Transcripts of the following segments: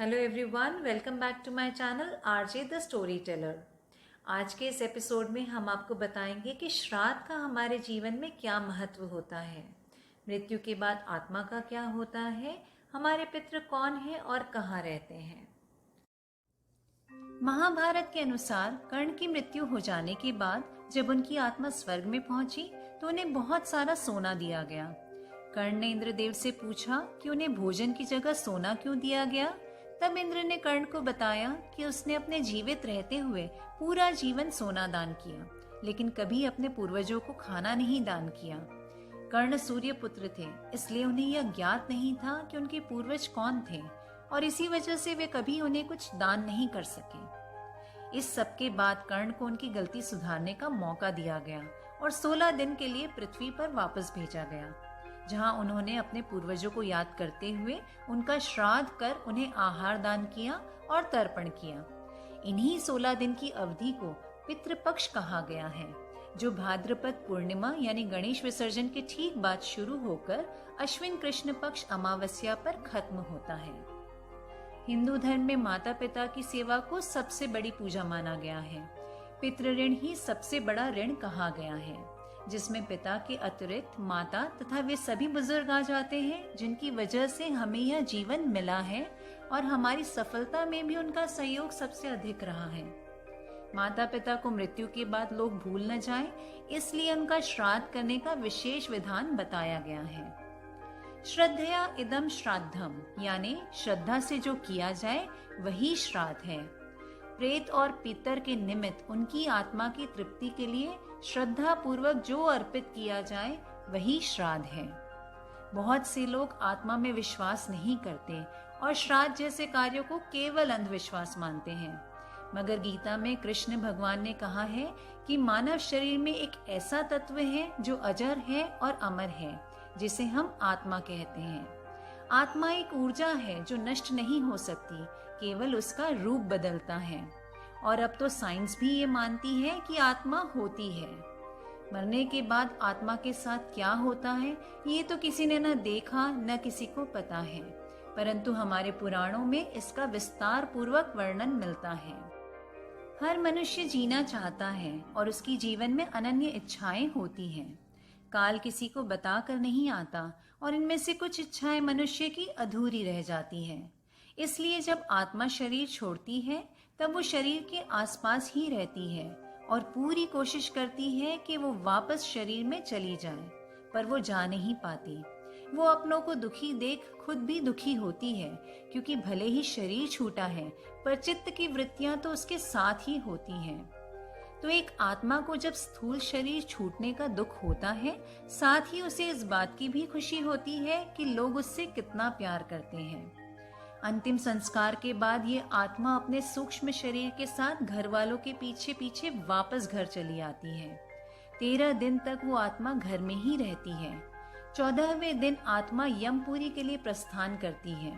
Hello everyone, welcome back to my channel RJ the storyteller. आज के इस episode में हम आपको बताएंगे कि श्राद्ध का हमारे जीवन में क्या महत्व होता है, मृत्यु के बाद आत्मा का क्या होता है, हमारे पितृ कौन है और कहाँ रहते हैं। महाभारत के अनुसार कर्ण की मृत्यु हो जाने के बाद जब उनकी आत्मा स्वर्ग में पहुंची तो उन्हें बहुत सारा सोना दिया गया। कर्ण ने इंद्रदेव से पूछा कि उन्हें भोजन की जगह सोना क्यों दिया गया। तब इंद्र ने कर्ण को बताया कि उसने अपने जीवित रहते हुए पूरा जीवन सोना दान किया, लेकिन कभी अपने पूर्वजों को खाना नहीं दान किया। कर्ण सूर्य पुत्र थे, इसलिए उन्हें यह ज्ञात नहीं था कि उनके पूर्वज कौन थे और इसी वजह से वे कभी उन्हें कुछ दान नहीं कर सके। इस सब के बाद कर्ण को उनकी गलती सुधारने का मौका दिया गया और 16 दिन के लिए पृथ्वी पर वापस भेजा गया, जहां उन्होंने अपने पूर्वजों को याद करते हुए उनका श्राद्ध कर उन्हें आहार दान किया और तर्पण किया। इन्हीं 16 दिन की अवधि को पितृपक्ष कहा गया है, जो भाद्रपद पूर्णिमा यानी गणेश विसर्जन के ठीक बाद शुरू होकर अश्विन कृष्ण पक्ष अमावस्या पर खत्म होता है। हिंदू धर्म में माता पिता की सेवा को सबसे बड़ी पूजा माना गया है। पितृ ऋण ही सबसे बड़ा ऋण कहा गया है, जिसमें पिता के अतिरिक्त माता तथा वे सभी बुजुर्ग आ जाते हैं जिनकी वजह से हमें यह जीवन मिला है और हमारी सफलता में भी उनका सहयोग सबसे अधिक रहा है। माता पिता को मृत्यु के बाद लोग भूल न जाएं, इसलिए उनका श्राद्ध करने का विशेष विधान बताया गया है। श्रद्धया इदम श्राद्धम, यानी श्रद्धा से जो किया जाए वही श्राद्ध है। प्रेत और पितर के निमित्त उनकी आत्मा की तृप्ति के लिए श्रद्धा पूर्वक जो अर्पित किया जाए वही श्राद्ध है। बहुत से लोग आत्मा में विश्वास नहीं करते और श्राद्ध जैसे कार्यों को केवल अंधविश्वास मानते हैं, मगर गीता में कृष्ण भगवान ने कहा है कि मानव शरीर में एक ऐसा तत्व है जो अजर है और अमर है, जिसे हम आत्मा कहते हैं। आत्मा एक ऊर्जा है जो नष्ट नहीं हो सकती, केवल उसका रूप बदलता है। और अब तो साइंस भी ये मानती है कि आत्मा होती है। मरने के बाद आत्मा के साथ क्या होता है ये तो किसी ने न देखा न किसी को पता है, परंतु हमारे पुराणों में इसका विस्तार पूर्वक वर्णन मिलता है। हर मनुष्य जीना चाहता है और उसकी जीवन में अनन्य इच्छाएं होती हैं। काल किसी को बताकर नहीं आता और इनमें से कुछ इच्छाएं मनुष्य की अधूरी रह जाती हैं। इसलिए जब आत्मा शरीर छोड़ती है तब वो शरीर के आसपास ही रहती है और पूरी कोशिश करती है कि वो वापस शरीर में चली जाए, पर वो जा नहीं पाती। वो अपनों को दुखी देख खुद भी दुखी होती है, क्योंकि भले ही शरीर छूटा है पर चित्त की वृत्तियां तो उसके साथ ही होती हैं। तो एक आत्मा को जब स्थूल शरीर छूटने का दुख होता है, साथ ही उसे इस बात की भी खुशी होती है कि लोग उससे कितना प्यार करते हैं। अंतिम संस्कार के बाद ये आत्मा अपने सूक्ष्म शरीर के साथ घर वालों के पीछे पीछे वापस घर चली आती है। 13 दिन तक वो आत्मा घर में ही रहती है। 14वें दिन आत्मा यमपुरी के लिए प्रस्थान करती है।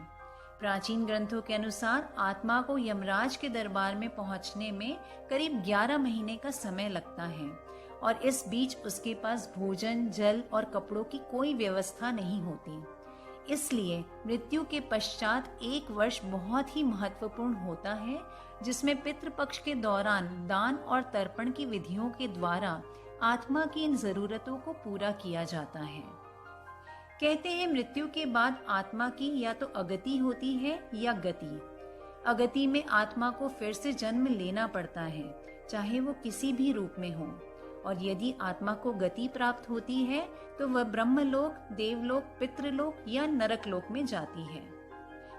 प्राचीन ग्रंथों के अनुसार आत्मा को यमराज के दरबार में पहुंचने में करीब 11 महीने का समय लगता है और इस बीच उसके पास भोजन, जल और कपड़ों की कोई व्यवस्था नहीं होती। इसलिए मृत्यु के पश्चात 1 वर्ष बहुत ही महत्वपूर्ण होता है, जिसमें पितृपक्ष के दौरान दान और तर्पण की विधियों के द्वारा आत्मा की इन जरूरतों को पूरा किया जाता है। कहते हैं मृत्यु के बाद आत्मा की या तो अगति होती है या गति। अगति में आत्मा को फिर से जन्म लेना पड़ता है, चाहे वो किसी भी रूप में हो, और यदि आत्मा को गति प्राप्त होती है तो वह ब्रह्मलोक, देवलोक, पितृलोक या नरकलोक में जाती है।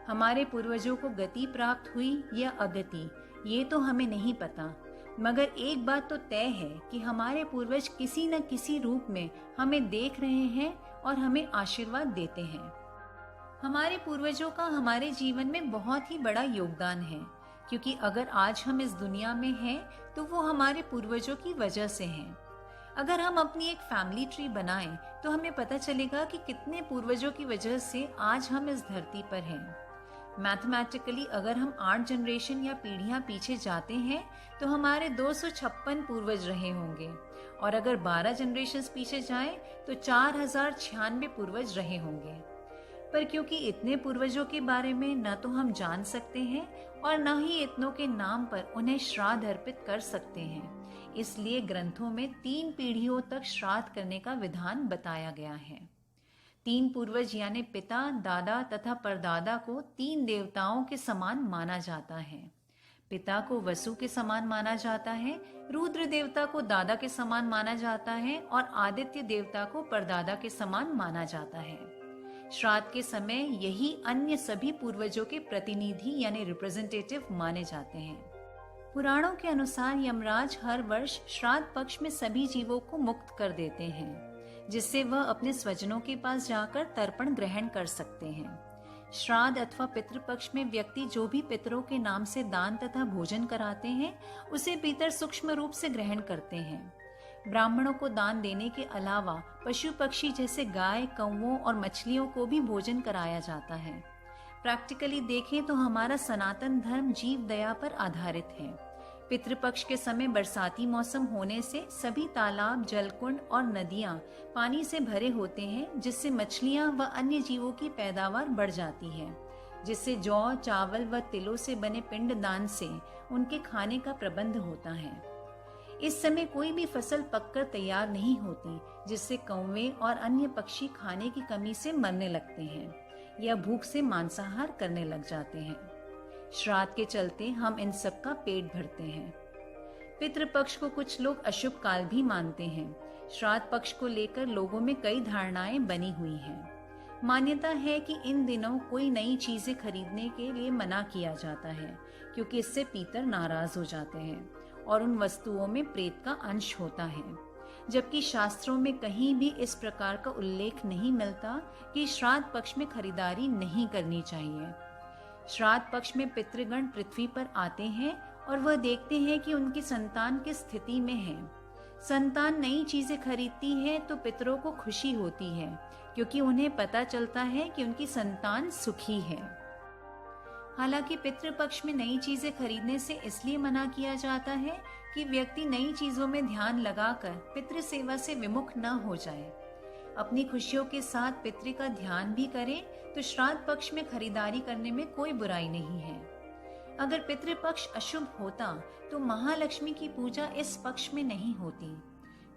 हमारे पूर्वजों को गति प्राप्त हुई या अगति ये तो हमें नहीं पता, मगर एक बात तो तय है कि हमारे पूर्वज किसी न किसी रूप में हमें देख रहे हैं और हमें आशीर्वाद देते हैं। हमारे पूर्वजों का हमारे जीवन में बहुत ही बड़ा योगदान है, क्योंकि अगर आज हम इस दुनिया में हैं तो वो हमारे पूर्वजों की वजह से हैं। अगर हम अपनी एक फैमिली ट्री बनाएं तो हमें पता चलेगा कि कितने पूर्वजों की वजह से आज हम इस धरती पर हैं। मैथमेटिकली अगर हम 8 जनरेशन या पीढ़ियां पीछे जाते हैं तो हमारे 256 पूर्वज रहे होंगे, और अगर 12 जनरेशन पीछे जाएं तो 4096 पूर्वज रहे होंगे। पर क्योंकि इतने पूर्वजों के बारे में न तो हम जान सकते हैं और न ही इतनों के नाम पर उन्हें श्राद्ध अर्पित कर सकते हैं, इसलिए ग्रंथों में 3 पीढ़ियों तक श्राद्ध करने का विधान बताया गया है। 3 पूर्वज यानी पिता, दादा तथा परदादा को 3 देवताओं के समान माना जाता है। पिता को वसु के समान माना जाता है, रुद्र देवता को दादा के समान माना जाता है और आदित्य देवता को परदादा के समान माना जाता है। श्राद्ध के समय यही अन्य सभी पूर्वजों के प्रतिनिधि यानी रिप्रेजेंटेटिव माने जाते हैं। पुराणों के अनुसार यमराज हर वर्ष श्राद्ध पक्ष में सभी जीवों को मुक्त कर देते हैं, जिससे वह अपने स्वजनों के पास जाकर तर्पण ग्रहण कर सकते हैं। श्राद्ध अथवा पितृपक्ष में व्यक्ति जो भी पितरों के नाम से दान तथा भोजन कराते हैं, उसे पितर सूक्ष्म रूप से ग्रहण करते हैं। ब्राह्मणों को दान देने के अलावा पशु पक्षी जैसे गाय, कौवों और मछलियों को भी भोजन कराया जाता है। प्रैक्टिकली देखें तो हमारा सनातन धर्म जीव दया पर आधारित है। पितृपक्ष के समय बरसाती मौसम होने से सभी तालाब, जलकुंड और नदियां पानी से भरे होते हैं, जिससे मछलियां व अन्य जीवों की पैदावार बढ़ जाती है, जिससे जौ, चावल व तिलों से बने पिंडदान से उनके खाने का प्रबंध होता है। इस समय कोई भी फसल पककर तैयार नहीं होती, जिससे कौवे और अन्य पक्षी खाने की कमी से मरने लगते हैं या भूख से मांसाहार करने लग जाते हैं। श्राद्ध के चलते हम इन सब का पेट भरते हैं। पितृपक्ष को कुछ लोग अशुभ काल भी मानते हैं। श्राद्ध पक्ष को लेकर लोगों में कई धारणाएं बनी हुई हैं। मान्यता है कि इन दिनों कोई नई चीजें खरीदने के लिए मना किया जाता है, क्योंकि इससे पितर नाराज हो जाते हैं और उन वस्तुओं में प्रेत का अंश होता है, जबकि शास्त्रों में कहीं भी इस प्रकार का उल्लेख नहीं मिलता कि श्राद्ध पक्ष में खरीदारी नहीं करनी चाहिए। श्राद्ध पक्ष में पितृगण पृथ्वी पर आते हैं और वह देखते हैं कि उनकी संतान किस स्थिति में है। संतान नई चीजें खरीदती है तो पितरों को खुशी होती है, क्योंकि उन्हें पता चलता है कि उनकी संतान सुखी है। हालांकि पितृपक्ष में नई चीजें खरीदने से इसलिए मना किया जाता है कि व्यक्ति नई चीजों में ध्यान लगाकर पितृ सेवा से विमुख न हो जाए। अपनी खुशियों के साथ पितृ का ध्यान भी करें तो श्राद्ध पक्ष में खरीदारी करने में कोई बुराई नहीं है। अगर पितृपक्ष अशुभ होता तो महालक्ष्मी की पूजा इस पक्ष में नहीं होती।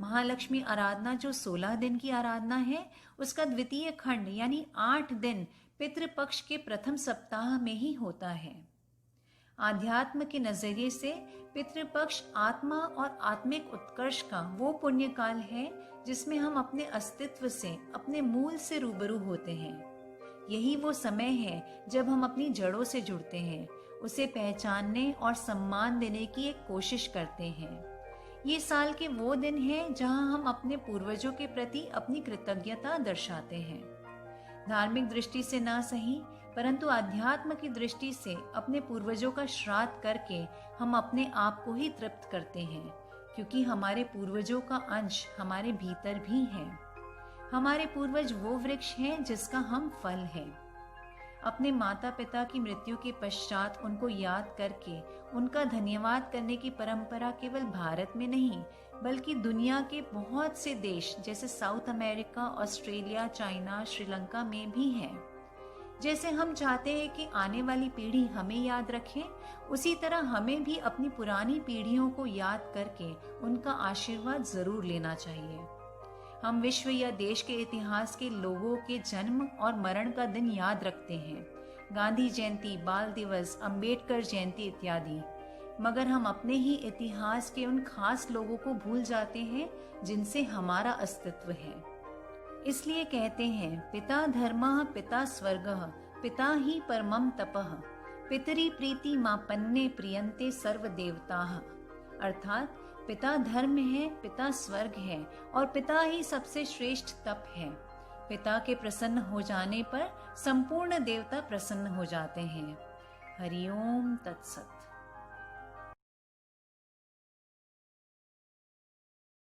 महालक्ष्मी आराधना जो 16 दिन की आराधना है, उसका द्वितीय खंड यानी 8 दिन पितृपक्ष के प्रथम सप्ताह में ही होता है। आध्यात्म के नजरिए से पितृपक्ष आत्मा और आत्मिक उत्कर्ष का वो पुण्य काल है जिसमें हम अपने अस्तित्व से, अपने मूल से रूबरू होते हैं। यही वो समय है जब हम अपनी जड़ों से जुड़ते हैं, उसे पहचानने और सम्मान देने की एक कोशिश करते हैं। ये साल के वो दिन हैं जहां हम अपने पूर्वजों के प्रति अपनी कृतज्ञता दर्शाते हैं। धार्मिक दृष्टि से ना सही, परंतु अध्यात्म की दृष्टि से अपने पूर्वजों का श्राद्ध करके हम अपने आप को ही तृप्त करते हैं, क्योंकि हमारे पूर्वजों का अंश हमारे भीतर भी है। हमारे पूर्वज वो वृक्ष हैं जिसका हम फल हैं। अपने माता पिता की मृत्यु के पश्चात उनको याद करके उनका धन्यवाद करने की परंपरा केवल भारत में नहीं, बल्कि दुनिया के बहुत से देश जैसे south America, Australia, China, Sri Lanka में भी है। जैसे हम चाहते हैं कि आने वाली पीढ़ी हमें याद रखे, उसी तरह हमें भी अपनी पुरानी पीढ़ियों को याद करके उनका आशीर्वाद जरूर लेना चाहिए। हम विश्व या देश के इतिहास के लोगों के जन्म और मरण का दिन याद रखते हैं, गांधी जयंती, बाल दिवस, अंबेडकर जयंती इत्यादि, मगर हम अपने ही इतिहास के उन खास लोगों को भूल जाते हैं जिनसे हमारा अस्तित्व है। इसलिए कहते हैं, पिता धर्मः पिता स्वर्गः पिता ही परमं तपः पितरी प्रीति मापन्ने प्रियन्ते सर्व देवताः। अर्थात पिता धर्म है, पिता स्वर्ग है और पिता ही सबसे श्रेष्ठ तप है। पिता के प्रसन्न हो जाने पर संपूर्ण देवता प्रसन्न हो जाते हैं। हरिओम तत्सत।